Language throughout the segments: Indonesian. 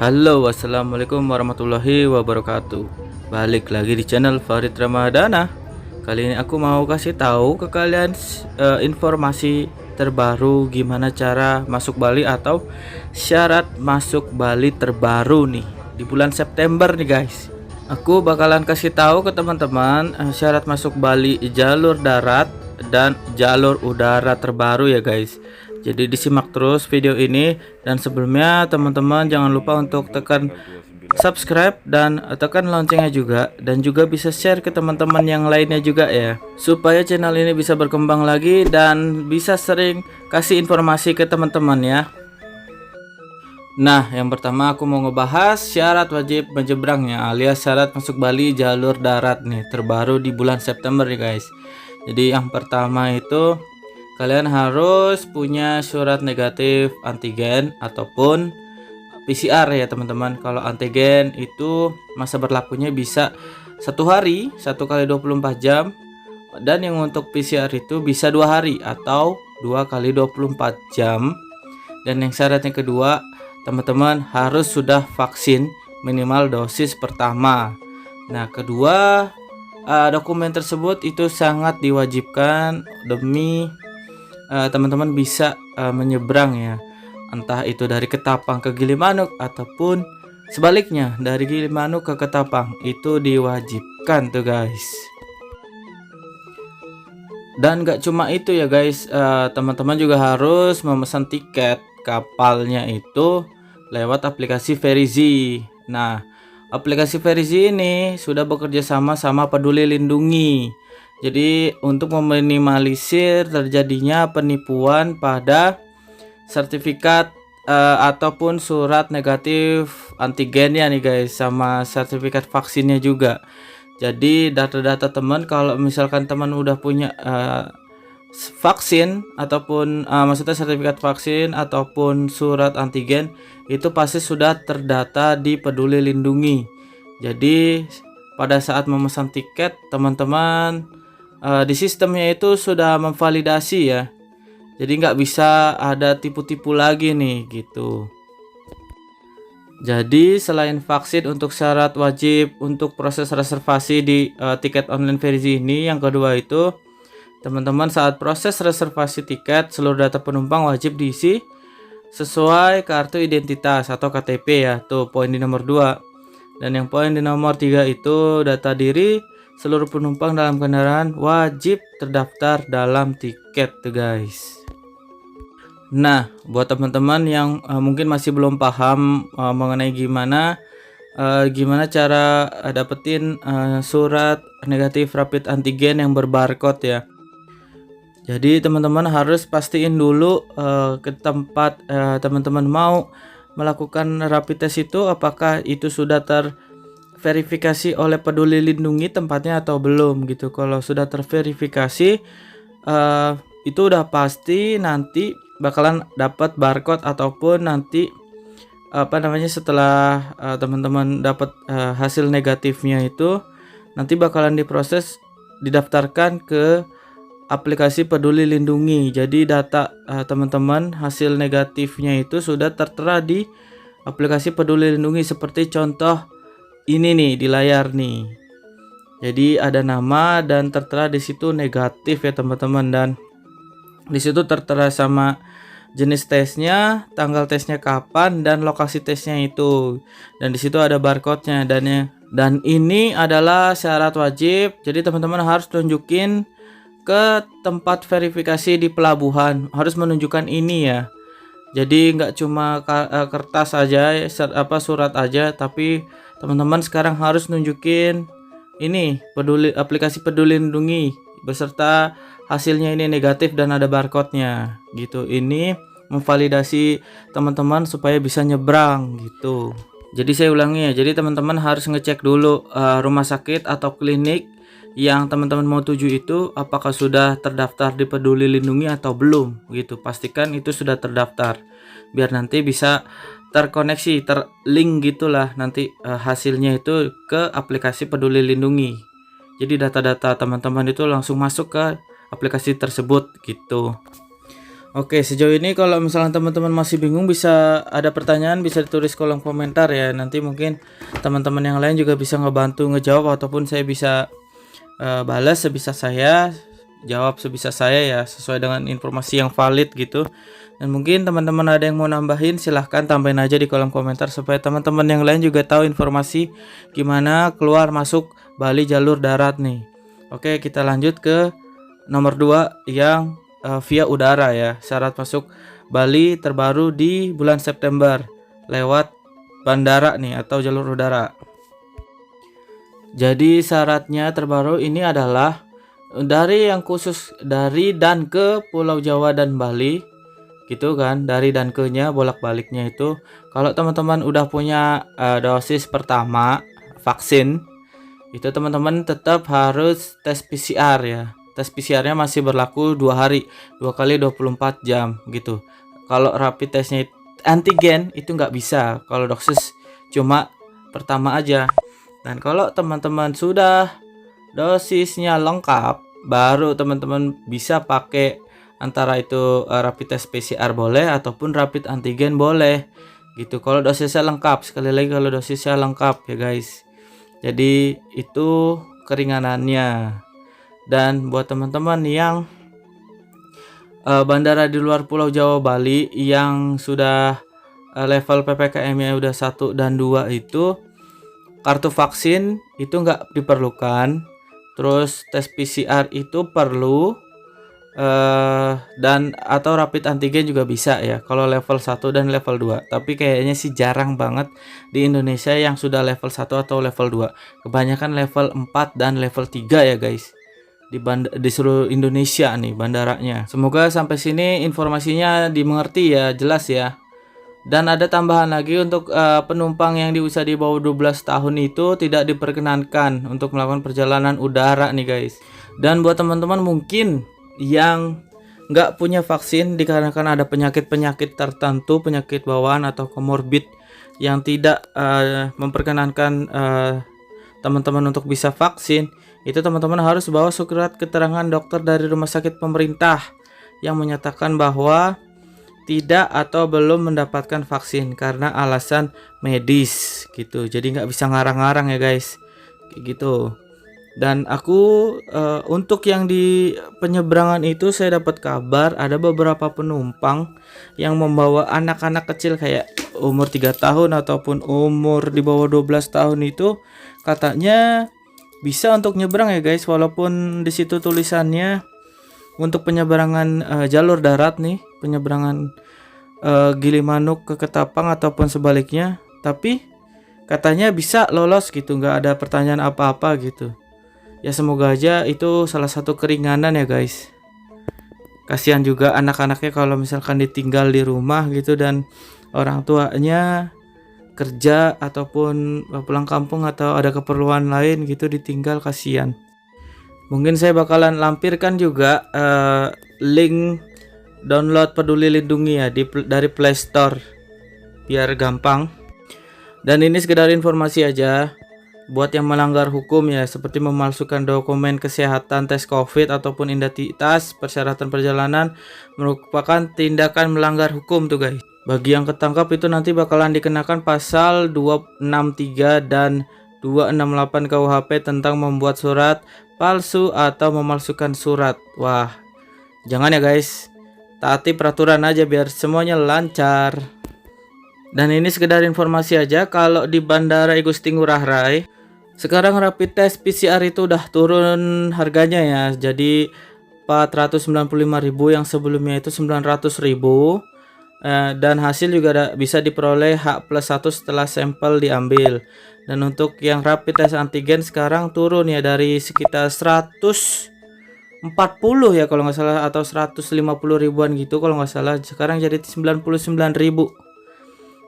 Halo, assalamualaikum warahmatullahi wabarakatuh. Balik lagi di channel Farid Ramadana. Kali ini aku mau kasih tahu ke kalian informasi terbaru gimana cara masuk Bali atau syarat masuk Bali terbaru nih di bulan September nih guys. Aku bakalan kasih tahu ke teman-teman syarat masuk Bali jalur darat dan jalur udara terbaru ya guys. Jadi disimak terus video ini, dan sebelumnya teman-teman jangan lupa untuk tekan subscribe dan tekan loncengnya juga, dan juga bisa share ke teman-teman yang lainnya juga ya, supaya channel ini bisa berkembang lagi dan bisa sering kasih informasi ke teman-teman ya. Nah, yang pertama aku mau ngebahas syarat wajib menyeberangnya alias syarat masuk Bali jalur darat nih terbaru di bulan September nih guys. Jadi yang pertama itu kalian harus punya surat negatif antigen ataupun PCR ya teman-teman. Kalau antigen itu masa berlakunya bisa 1 hari, 1 kali 24 jam, dan yang untuk PCR itu bisa 2 hari atau 2 kali 24 jam. Dan yang syaratnya kedua, teman-teman harus sudah vaksin minimal dosis pertama. Nah, kedua dokumen tersebut itu sangat diwajibkan demi teman-teman bisa menyeberang ya, entah itu dari Ketapang ke Gilimanuk ataupun sebaliknya dari Gilimanuk ke Ketapang, itu diwajibkan tuh guys. Dan gak cuma itu ya guys, teman-teman juga harus memesan tiket kapalnya itu lewat aplikasi Verizi. Nah, aplikasi Verizi ini sudah bekerja sama Peduli Lindungi. Jadi untuk meminimalisir terjadinya penipuan pada sertifikat ataupun surat negatif antigennya nih guys, sama sertifikat vaksinnya juga. Jadi data-data teman, kalau misalkan teman udah punya vaksin ataupun maksudnya sertifikat vaksin ataupun surat antigen, itu pasti sudah terdata di Peduli Lindungi. Jadi pada saat memesan tiket teman-teman di sistemnya itu sudah memvalidasi ya, jadi nggak bisa ada tipu-tipu lagi nih gitu. Jadi selain vaksin untuk syarat wajib untuk proses reservasi di tiket online Verizi ini, yang kedua itu teman-teman saat proses reservasi tiket seluruh data penumpang wajib diisi sesuai kartu identitas atau KTP ya, tuh poin di nomor 2. Dan yang poin di nomor 3 itu data diri seluruh penumpang dalam kendaraan wajib terdaftar dalam tiket tuh guys. Nah, buat teman-teman yang mungkin masih belum paham mengenai gimana cara dapetin surat negatif rapid antigen yang berbarcode ya. Jadi teman-teman harus pastiin dulu ke tempat teman-teman mau melakukan rapid test itu apakah itu sudah verifikasi oleh Peduli Lindungi tempatnya atau belum gitu. Kalau sudah terverifikasi itu udah pasti nanti bakalan dapat barcode, ataupun nanti setelah teman-teman dapat hasil negatifnya itu nanti bakalan diproses didaftarkan ke aplikasi Peduli Lindungi. Jadi data teman-teman hasil negatifnya itu sudah tertera di aplikasi Peduli Lindungi seperti contoh ini nih di layar nih. Jadi ada nama dan tertera di situ negatif ya teman-teman, dan di situ tertera sama jenis tesnya, tanggal tesnya kapan, dan lokasi tesnya itu. Dan di situ ada barcode-nya dan ini adalah syarat wajib. Jadi teman-teman harus tunjukin ke tempat verifikasi di pelabuhan, harus menunjukkan ini ya. Jadi nggak cuma kertas aja, surat aja, tapi teman-teman sekarang harus nunjukin ini aplikasi Peduli Lindungi beserta hasilnya ini negatif dan ada barcode-nya gitu. Ini memvalidasi teman-teman supaya bisa nyebrang gitu. Jadi saya ulangi ya, jadi teman-teman harus ngecek dulu rumah sakit atau klinik yang teman-teman mau tuju itu apakah sudah terdaftar di Peduli Lindungi atau belum gitu. Pastikan itu sudah terdaftar biar nanti bisa terkoneksi, terlink gitulah nanti hasilnya itu ke aplikasi Peduli Lindungi. Jadi data-data teman-teman itu langsung masuk ke aplikasi tersebut gitu. Oke, sejauh ini kalau misalnya teman-teman masih bingung, bisa ada pertanyaan bisa ditulis kolom komentar ya. Nanti mungkin teman-teman yang lain juga bisa ngebantu ngejawab, ataupun saya bisa balas sebisa saya, jawab sebisa saya ya, sesuai dengan informasi yang valid gitu. Dan mungkin teman-teman ada yang mau nambahin, silahkan tambahin aja di kolom komentar supaya teman-teman yang lain juga tahu informasi gimana keluar masuk Bali jalur darat nih. Oke, kita lanjut ke nomor 2 yang via udara ya. Syarat masuk Bali terbaru di bulan September lewat bandara nih atau jalur udara. Jadi syaratnya terbaru ini adalah dari yang khusus dari dan ke Pulau Jawa dan Bali gitu kan, dari dan ke nya bolak-baliknya itu. Kalau teman-teman udah punya dosis pertama vaksin, itu teman-teman tetap harus tes PCR ya. Tes PCR-nya masih berlaku 2 hari, 2 kali 24 jam gitu. Kalau rapid testnya antigen itu nggak bisa, kalau dosis cuma pertama aja. Dan kalau teman-teman sudah dosisnya lengkap, baru teman-teman bisa pakai antara itu rapid test PCR boleh ataupun rapid antigen boleh gitu. Kalau dosisnya lengkap, sekali lagi kalau dosisnya lengkap ya guys. Jadi itu keringanannya. Dan buat teman-teman yang bandara di luar Pulau Jawa Bali yang sudah level PPKM-nya udah 1 dan 2 itu kartu vaksin itu nggak diperlukan. Terus tes PCR itu perlu, dan atau rapid antigen juga bisa ya kalau level 1 dan level 2. Tapi kayaknya sih jarang banget di Indonesia yang sudah level 1 atau level 2. Kebanyakan level 4 dan level 3 ya guys. Di seluruh Indonesia nih bandaranya. Semoga sampai sini informasinya dimengerti ya, jelas ya. Dan ada tambahan lagi untuk penumpang yang di usia di bawah 12 tahun itu tidak diperkenankan untuk melakukan perjalanan udara nih guys. Dan buat teman-teman mungkin yang nggak punya vaksin dikarenakan ada penyakit-penyakit tertentu, penyakit bawaan atau komorbid yang tidak memperkenankan teman-teman untuk bisa vaksin, itu teman-teman harus bawa surat keterangan dokter dari rumah sakit pemerintah yang menyatakan bahwa tidak atau belum mendapatkan vaksin karena alasan medis gitu. Jadi nggak bisa ngarang-ngarang ya guys, kayak gitu. Dan aku untuk yang di penyeberangan itu saya dapat kabar ada beberapa penumpang yang membawa anak-anak kecil kayak umur 3 tahun ataupun umur di bawah 12 tahun itu katanya bisa untuk nyebrang ya guys, walaupun di situ tulisannya untuk penyeberangan jalur darat nih, penyeberangan Gilimanuk ke Ketapang ataupun sebaliknya, tapi katanya bisa lolos gitu, nggak ada pertanyaan apa-apa gitu. Ya semoga aja itu salah satu keringanan ya guys. Kasihan juga anak-anaknya kalau misalkan ditinggal di rumah gitu dan orang tuanya kerja ataupun pulang kampung atau ada keperluan lain gitu ditinggal, kasihan. Mungkin saya bakalan lampirkan juga link download Peduli Lindungi ya dari Play Store biar gampang. Dan ini sekedar informasi aja buat yang melanggar hukum ya, seperti memalsukan dokumen kesehatan, tes COVID ataupun identitas persyaratan perjalanan merupakan tindakan melanggar hukum tuh guys. Bagi yang ketangkap itu nanti bakalan dikenakan pasal 263 dan 268 KUHP tentang membuat surat palsu atau memalsukan surat. Wah, jangan ya guys. Taati peraturan aja biar semuanya lancar. Dan ini sekedar informasi aja, kalau di Bandara I Gusti Ngurah Rai sekarang rapid test PCR itu udah turun harganya ya. Jadi 495.000 yang sebelumnya itu 900.000. Dan hasil juga bisa diperoleh H+1 setelah sampel diambil. Dan untuk yang rapid test antigen sekarang turun ya dari sekitar 140 ya kalau nggak salah, atau 150 ribuan gitu kalau nggak salah, sekarang jadi 99.000.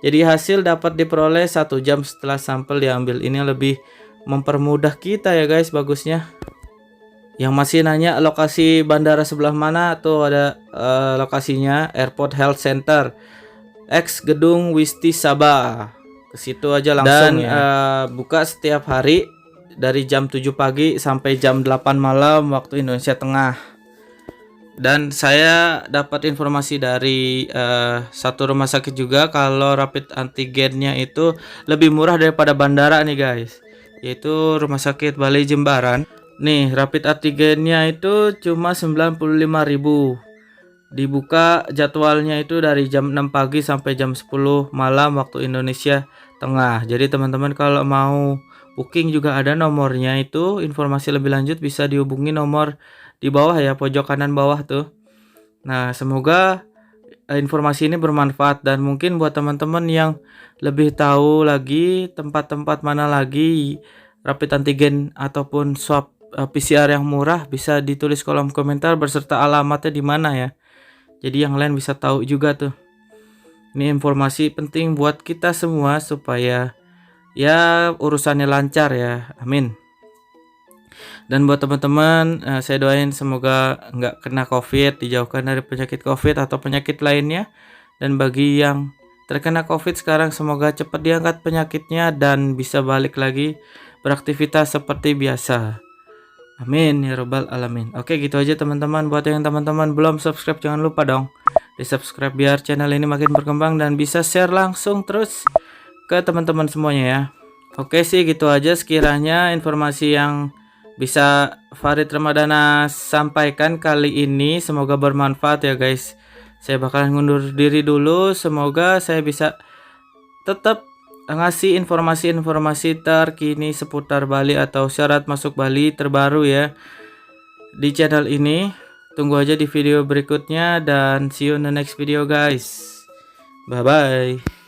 Jadi hasil dapat diperoleh 1 jam setelah sampel diambil. Ini lebih mempermudah kita ya guys, bagusnya. Yang masih nanya lokasi bandara sebelah mana, tuh ada lokasinya Airport Health Center X Gedung Wisti Sabah. Ke situ aja langsung. Dan ya. Buka setiap hari dari jam 7 pagi sampai jam 8 malam waktu Indonesia Tengah. Dan saya dapat informasi dari satu rumah sakit juga kalau rapid antigennya itu lebih murah daripada bandara nih guys, yaitu Rumah Sakit Bali Jembaran. Nih, rapid antigennya itu cuma 95.000. Dibuka jadwalnya itu dari jam 6 pagi sampai jam 10 malam waktu Indonesia Tengah. Jadi teman-teman kalau mau booking juga ada nomornya, itu informasi lebih lanjut bisa dihubungi nomor di bawah ya, pojok kanan bawah tuh. Nah, semoga informasi ini bermanfaat dan mungkin buat teman-teman yang lebih tahu lagi tempat-tempat mana lagi rapid antigen ataupun swab PCR yang murah, bisa ditulis kolom komentar beserta alamatnya di mana ya. Jadi yang lain bisa tahu juga tuh. Ini informasi penting buat kita semua supaya ya urusannya lancar ya. Amin. Dan buat teman-teman, saya doain semoga nggak kena COVID, dijauhkan dari penyakit COVID atau penyakit lainnya. Dan bagi yang terkena COVID sekarang, semoga cepat diangkat penyakitnya dan bisa balik lagi beraktivitas seperti biasa. Amin ya robbal alamin. Oke, gitu aja teman-teman. Buat yang teman-teman belum subscribe, jangan lupa dong di subscribe biar channel ini makin berkembang dan bisa share langsung terus ke teman-teman semuanya ya. Oke sih, gitu aja sekiranya informasi yang bisa Farid Ramadana sampaikan kali ini. Semoga bermanfaat ya guys. Saya bakalan ngundur diri dulu. Semoga saya bisa tetap ngasih informasi-informasi terkini seputar Bali atau syarat masuk Bali terbaru ya di channel ini. Tunggu aja di video berikutnya dan see you in the next video guys. Bye bye.